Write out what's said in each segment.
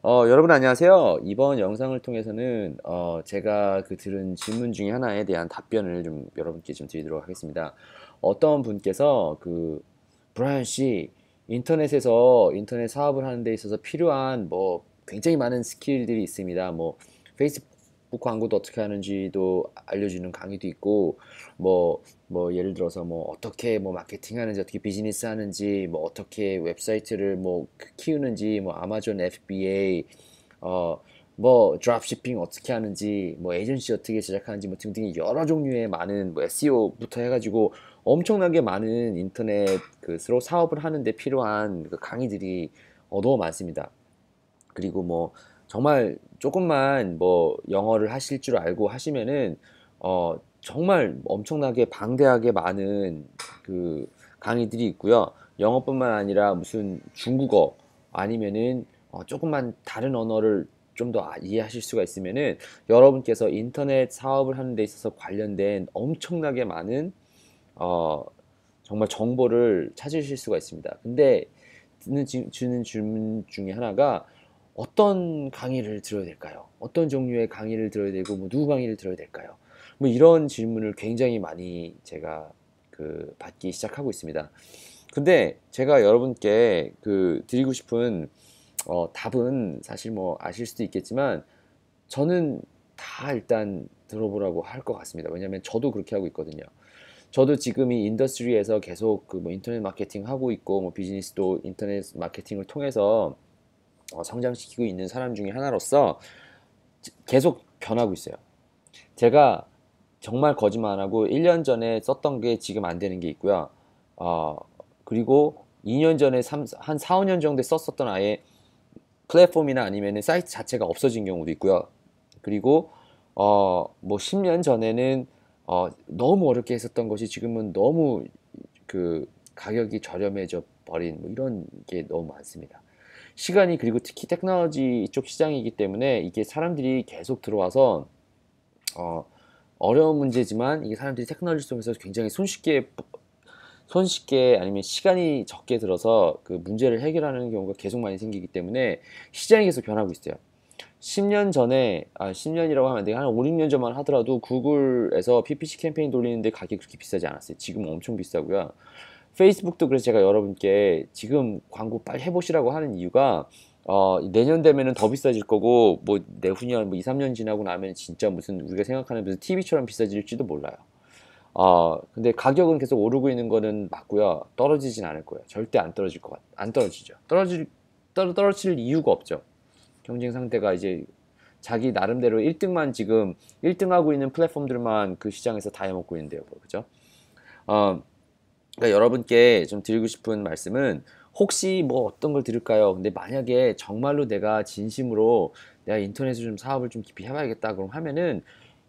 여러분 안녕하세요. 이번 영상을 통해서는 제가 들은 질문 중에 하나에 대한 답변을 좀 여러분께 좀 드리도록 하겠습니다. 어떤 분께서 브라이언 씨, 인터넷에서 인터넷 사업을 하는 데 있어서 필요한 뭐 굉장히 많은 스킬들이 있습니다. 뭐 페이스북 광고도 어떻게 하는지도 알려주는 강의도 있고 뭐 예를 들어서 뭐 어떻게 뭐 마케팅 하는지, 어떻게 비즈니스 하는지, 뭐 어떻게 웹사이트를 뭐 키우는지, 뭐 아마존 FBA, 어 뭐 드랍shipping 어떻게 하는지, 뭐 에이전시 어떻게 제작하는지, 뭐 등등 여러 종류의 많은 뭐 SEO부터 해가지고 엄청나게 많은 인터넷 서로 사업을 하는데 필요한 강의들이 너무 많습니다. 그리고 뭐 정말 조금만 뭐 영어를 하실 줄 알고 하시면은 정말 엄청나게 방대하게 많은 강의들이 있고요. 영어뿐만 아니라 무슨 중국어 아니면은 조금만 다른 언어를 좀 더 이해하실 수가 있으면은 여러분께서 인터넷 사업을 하는 데 있어서 관련된 엄청나게 많은 어, 정말 정보를 찾으실 수가 있습니다. 근데 주는 질문 중에 하나가 어떤 강의를 들어야 될까요? 어떤 종류의 강의를 들어야 되고 뭐 누구 강의를 들어야 될까요? 뭐 이런 질문을 굉장히 많이 제가 받기 시작하고 있습니다. 근데 제가 여러분께 드리고 싶은 답은 사실 뭐 아실 수도 있겠지만 저는 다 일단 들어보라고 할 것 같습니다. 왜냐하면 저도 그렇게 하고 있거든요. 저도 지금 이 인더스트리에서 계속 뭐 인터넷 마케팅 하고 있고 뭐 비즈니스도 인터넷 마케팅을 통해서 성장시키고 있는 사람 중에 하나로서 계속 변하고 있어요. 제가 정말 거짓말 안 하고 1년 전에 썼던 게 지금 안 되는 게 있고요. 어, 그리고 2년 전에 한 4, 5년 정도 썼었던 아예 플랫폼이나 아니면 사이트 자체가 없어진 경우도 있고요. 그리고 뭐 10년 전에는 너무 어렵게 했었던 것이 지금은 너무 가격이 저렴해져 버린 뭐 이런 게 너무 많습니다. 시간이, 그리고 특히 테크놀로지 쪽 시장이기 때문에 이게 사람들이 계속 들어와서 어, 어려운 문제지만 이게 사람들이 테크놀로지 속에서 굉장히 손쉽게 아니면 시간이 적게 들어서 그 문제를 해결하는 경우가 계속 많이 생기기 때문에 시장이 계속 변하고 있어요. 10년 전에, 10년이라고 하면 안 되고 한 5, 6년 전만 하더라도 구글에서 PPC 캠페인 돌리는데 가격이 그렇게 비싸지 않았어요. 지금 엄청 비싸고요. 페이스북도, 그래서 제가 여러분께 지금 광고 빨리 해보시라고 하는 이유가 내년 되면은 더 비싸질 거고 뭐 내후년 뭐 2, 3년 지나고 나면 진짜 무슨 우리가 생각하는 무슨 TV처럼 비싸질지도 몰라요. 근데 가격은 계속 오르고 있는 거는 맞고요. 떨어지진 않을 거예요. 절대 안 떨어질 것 안 떨어지죠. 떨어질 이유가 없죠. 경쟁 상태가 이제 자기 나름대로 1등만 지금 1등하고 있는 플랫폼들만 그 시장에서 다 해먹고 있는데요. 뭐, 그죠? 어, 그러니까 여러분께 좀 드리고 싶은 말씀은, 혹시 뭐 어떤 걸 드릴까요? 근데 만약에 정말로 내가 진심으로 내가 인터넷을 좀 사업을 좀 깊이 해봐야겠다 그럼 하면은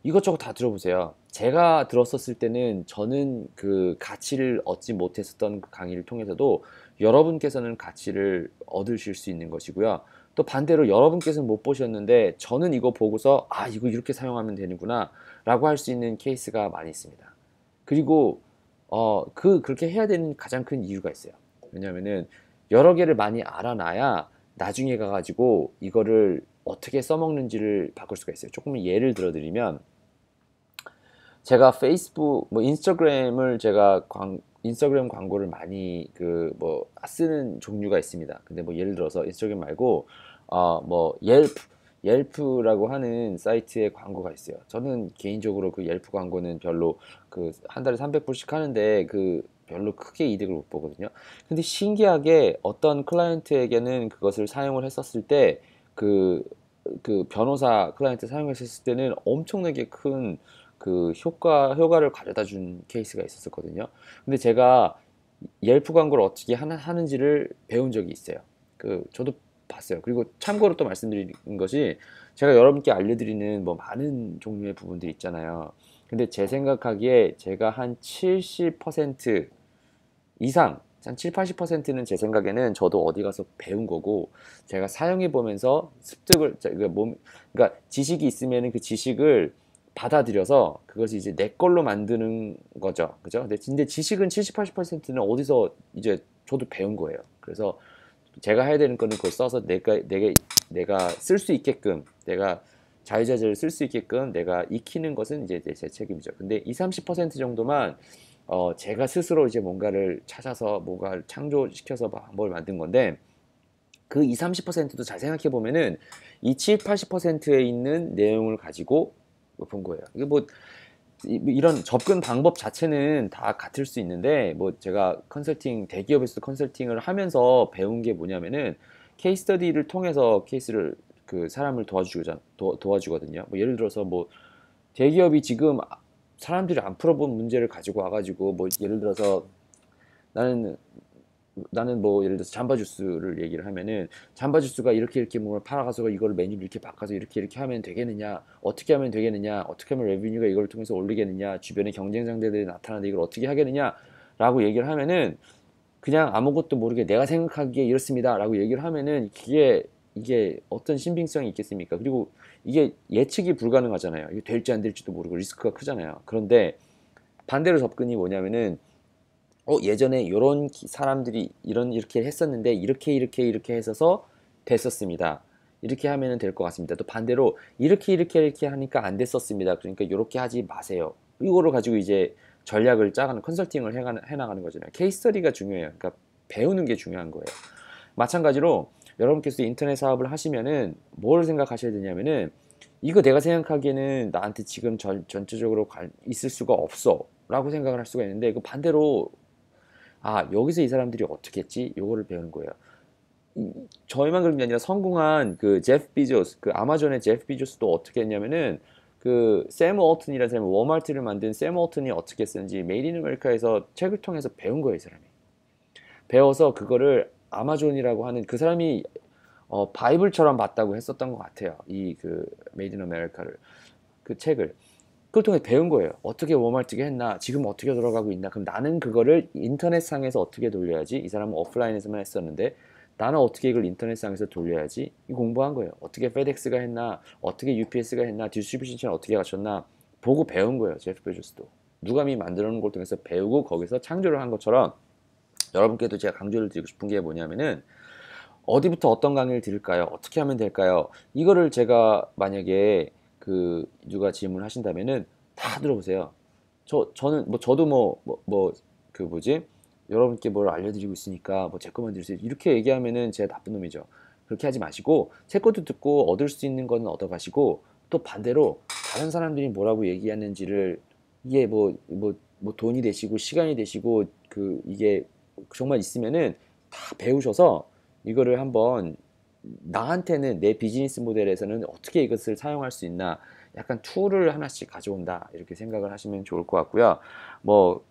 이것저것 다 들어보세요. 제가 들었었을 때는 저는 그 가치를 얻지 못했었던 그 강의를 통해서도 여러분께서는 가치를 얻으실 수 있는 것이고요. 또 반대로 여러분께서는 못 보셨는데 저는 이거 보고서 이거 이렇게 사용하면 되는구나 라고 할 수 있는 케이스가 많이 있습니다. 그리고 그렇게 해야 되는 가장 큰 이유가 있어요. 왜냐면은 여러 개를 많이 알아놔야 나중에 가가지고 이거를 어떻게 써먹는지를 바꿀 수가 있어요. 조금 예를 들어드리면, 제가 페이스북, 뭐 인스타그램을 제가 인스타그램 광고를 많이 뭐 쓰는 종류가 있습니다. 근데 뭐 예를 들어서 인스타그램 말고 뭐 옐프라고 하는 사이트의 광고가 있어요. 저는 개인적으로 그 옐프 광고는 별로 한 달에 300불씩 하는데 별로 크게 이득을 못 보거든요. 근데 신기하게 어떤 클라이언트에게는 그것을 사용을 했었을 때 변호사 클라이언트 사용했을 때는 엄청나게 큰 효과를 가져다 준 케이스가 있었거든요. 근데 제가 옐프 광고를 어떻게 하는지를 배운 적이 있어요. 저도 봤어요. 그리고 참고로 또 말씀드리는 것이, 제가 여러분께 알려드리는 뭐 많은 종류의 부분들이 있잖아요. 근데 제 생각하기에 제가 한 70% 이상, 한 7, 80%는 제 생각에는 저도 어디 가서 배운 거고, 제가 사용해 보면서 습득을, 그러니까 지식이 있으면 그 지식을 받아들여서 그것이 이제 내 걸로 만드는 거죠. 그죠? 근데 지식은 70, 80%는 어디서 이제 저도 배운 거예요. 그래서 제가 해야 되는 거는 그걸 써서 내가 내가 쓸 수 있게끔, 내가 자유자재를 쓸 수 있게끔 내가 익히는 것은 이제 제 책임이죠. 근데 20, 30% 정도만 제가 스스로 이제 뭔가를 찾아서 뭔가를 창조시켜서 뭘 만든 건데, 그 20, 30%도 잘 생각해 보면은 이 7, 80%에 있는 내용을 가지고 본 거예요. 이게 뭐 이런 접근 방법 자체는 다 같을 수 있는데, 뭐 제가 컨설팅, 대기업에서 컨설팅을 하면서 배운 게 뭐냐면은 케이스 스터디를 통해서 케이스를 그 사람을 도와주거든요. 뭐 예를 들어서 뭐 대기업이 지금 사람들이 안 풀어본 문제를 가지고 와가지고, 뭐 예를 들어서 나는 나는 뭐 예를 들어서 잠바 주스를 얘기를 하면은, 잠바 주스가 이렇게 뭘 팔아가서 이걸 메뉴를 이렇게 바꿔서 이렇게 하면 되겠느냐, 어떻게 하면 되겠느냐, 어떻게 하면 레비뉴가 이걸 통해서 올리겠느냐, 주변에 경쟁 상대들이 나타나는데 이걸 어떻게 하겠느냐 라고 얘기를 하면은, 그냥 아무것도 모르게 내가 생각하기에 이렇습니다 라고 얘기를 하면은, 이게 어떤 신빙성이 있겠습니까? 그리고 이게 예측이 불가능하잖아요. 이게 될지 안 될지도 모르고 리스크가 크잖아요. 그런데 반대로 접근이 뭐냐면은, 예전에 이런 사람들이 이렇게 했었는데 이렇게 했어서 됐었습니다. 이렇게 하면 될 것 같습니다. 또 반대로 이렇게 하니까 안 됐었습니다. 그러니까 이렇게 하지 마세요. 이거를 가지고 이제 전략을 짜가는, 컨설팅을 해나가는 거잖아요. 케이스 스터디가 중요해요. 그러니까 배우는 게 중요한 거예요. 마찬가지로 여러분께서 인터넷 사업을 하시면은 뭘 생각하셔야 되냐면은, 이거 내가 생각하기에는 나한테 지금 전체적으로 있을 수가 없어 라고 생각을 할 수가 있는데, 그 반대로 여기서 이 사람들이 어떻게 했지? 요거를 배우는 거예요. 저희만 그런 게 아니라 성공한 그 제프 비조스, 그 아마존의 제프 비조스도 어떻게 했냐면은, 그 샘 월튼이라는 사람이, 워마트를 만든 샘 월튼이 어떻게 했는지 메이드 인 아메리카에서 책을 통해서 배운 거예요, 이 사람이. 배워서 그거를 아마존이라고 하는, 그 사람이 바이블처럼 봤다고 했었던 것 같아요. 이 그 메이드 인 아메리카를, 그 책을. 그걸 통해 배운 거예요. 어떻게 워마트가 했나, 지금 어떻게 돌아가고 있나, 그럼 나는 그거를 인터넷상에서 어떻게 돌려야지, 이 사람은 오프라인에서만 했었는데 나는 어떻게 이걸 인터넷상에서 돌려야지, 이 공부한 거예요. 어떻게 페덱스가 했나, 어떻게 UPS가 했나, 디스트리뷰션 체인 어떻게 갖췄나 보고 배운 거예요. 제프 베조스도 누가미 만들어 놓은 걸 통해서 배우고 거기서 창조를 한 것처럼, 여러분께도 제가 강조를 드리고 싶은 게 뭐냐면은, 어디부터 어떤 강의를 들을까요? 어떻게 하면 될까요? 이거를 제가 만약에 그 누가 질문을 하신다면은 다 들어보세요. 저는 뭐 저도 그 뭐지? 여러분께 뭘 알려드리고 있으니까 뭐 제 것만 들으세요. 이렇게 얘기하면은 제가 나쁜 놈이죠. 그렇게 하지 마시고 제 것도 듣고 얻을 수 있는 거는 얻어가시고, 또 반대로 다른 사람들이 뭐라고 얘기하는지를, 이게 뭐 돈이 되시고 시간이 되시고 그 이게 정말 있으면은 다 배우셔서 이거를 한번, 나한테는 내 비즈니스 모델에서는 어떻게 이것을 사용할 수 있나, 약간 툴을 하나씩 가져온다 이렇게 생각을 하시면 좋을 것 같고요. 뭐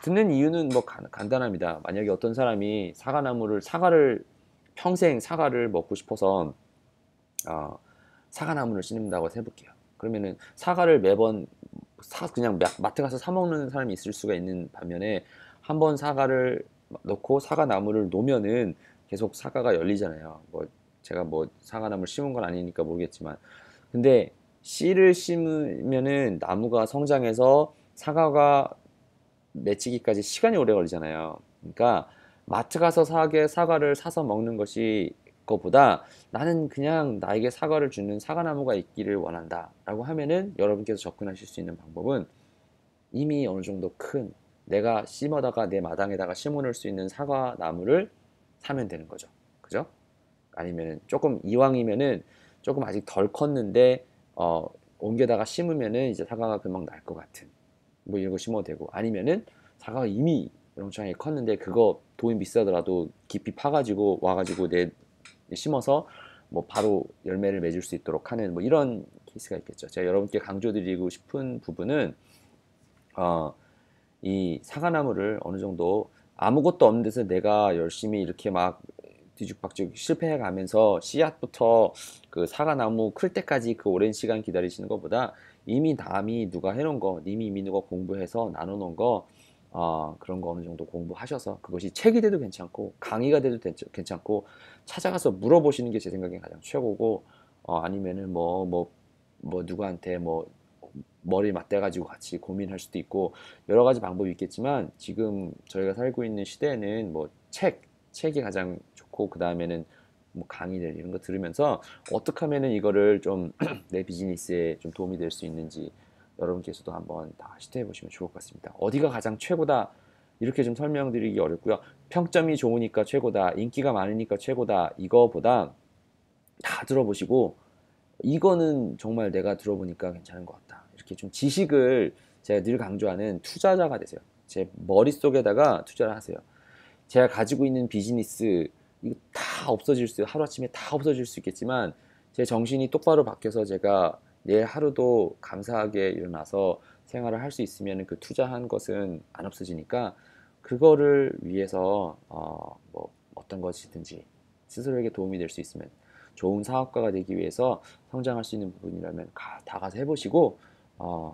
듣는 이유는 뭐 간단합니다. 만약에 어떤 사람이 사과를 평생 사과를 먹고 싶어서 어, 사과나무를 심는다고 해볼게요. 그러면은 사과를 매번 그냥 마트 가서 사 먹는 사람이 있을 수가 있는 반면에, 한번 사과를 넣고 사과나무를 놓으면은 계속 사과가 열리잖아요. 뭐 제가 뭐 사과나무를 심은 건 아니니까 모르겠지만, 근데 씨를 심으면은 나무가 성장해서 사과가 맺히기까지 시간이 오래 걸리잖아요. 그러니까 마트 가서 사과를 사서 먹는 것이 것보다, 나는 그냥 나에게 사과를 주는 사과나무가 있기를 원한다 라고 하면은, 여러분께서 접근하실 수 있는 방법은 이미 어느 정도 큰, 내가 심어다가 내 마당에다가 심어놓을 수 있는 사과나무를 사면 되는 거죠. 그죠? 아니면은 조금, 이왕이면은 조금 아직 덜 컸는데 옮겨다가 심으면은 이제 사과가 금방 날 것 같은 뭐 이런 거 심어도 되고, 아니면은 사과가 이미 영창하게 컸는데 그거 돈이 비싸더라도 깊이 파가지고 와가지고 심어서 뭐 바로 열매를 맺을 수 있도록 하는 뭐 이런 케이스가 있겠죠. 제가 여러분께 강조드리고 싶은 부분은, 어, 이 사과나무를 어느 정도 아무것도 없는 데서 내가 열심히 이렇게 막 뒤죽박죽 실패해 가면서 씨앗부터 그 사과나무 클 때까지 그 오랜 시간 기다리시는 것보다, 이미 남이 누가 해놓은 거, 님이 이미 누가 공부해서 나눠놓은 거, 그런 거 어느 정도 공부하셔서, 그것이 책이 돼도 괜찮고 강의가 돼도 괜찮고 찾아가서 물어보시는 게 제 생각엔 가장 최고고, 아니면은 뭐 누구한테 뭐 머리 맞대가지고 같이 고민할 수도 있고, 여러 가지 방법이 있겠지만, 지금 저희가 살고 있는 시대에는 뭐 책이 가장 좋고, 그 다음에는 뭐 강의들 이런 거 들으면서 어떻게 하면은 이거를 좀 내 비즈니스에 좀 도움이 될 수 있는지 여러분께서도 한번 다 시도해 보시면 좋을 것 같습니다. 어디가 가장 최고다 이렇게 좀 설명드리기 어렵고요. 평점이 좋으니까 최고다, 인기가 많으니까 최고다 이거보다 다 들어보시고 이거는 정말 내가 들어보니까 괜찮은 것 같다. 이렇게 좀 지식을 제가 늘 강조하는 투자자가 되세요. 제 머릿속에다가 투자를 하세요. 제가 가지고 있는 비즈니스 이거 다 없어질 수 하루아침에 다 없어질 수 있겠지만 제 정신이 똑바로 바뀌어서 제가 내일 하루도 감사하게 일어나서 생활을 할 수 있으면 그 투자한 것은 안 없어지니까 그거를 위해서 뭐 어떤 것이든지 스스로에게 도움이 될 수 있으면 좋은 사업가가 되기 위해서 성장할 수 있는 부분이라면 다 가서 해보시고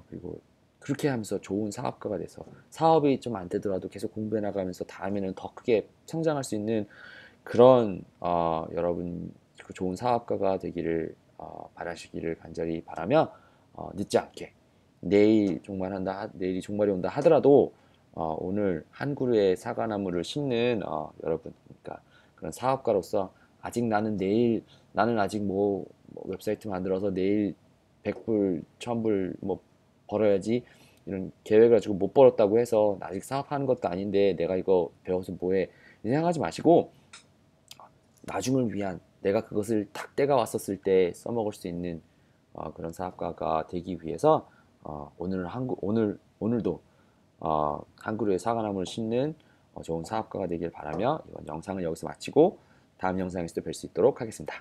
그리고 그렇게 하면서 좋은 사업가가 돼서 사업이 좀 안 되더라도 계속 공부해 나가면서 다음에는 더 크게 성장할 수 있는 그런 여러분 그 좋은 사업가가 되기를 바라시기를 간절히 바라며 늦지 않게 내일이 종말이 온다 하더라도 오늘 한 그루의 사과나무를 심는 여러분 그러니까 그런 사업가로서 아직 나는 아직 뭐 웹사이트 만들어서 내일 100불, 1000불 뭐 벌어야지 이런 계획을 가지고 못 벌었다고 해서 나 아직 사업하는 것도 아닌데 내가 이거 배워서 뭐해 생각하지 마시고 나중을 위한 내가 그것을 탁 때가 왔었을 때 써먹을 수 있는 그런 사업가가 되기 위해서 오늘도 한 그루의 사과나무를 심는 좋은 사업가가 되길 바라며 이번 영상을 여기서 마치고 다음 영상에서 또 뵐 수 있도록 하겠습니다.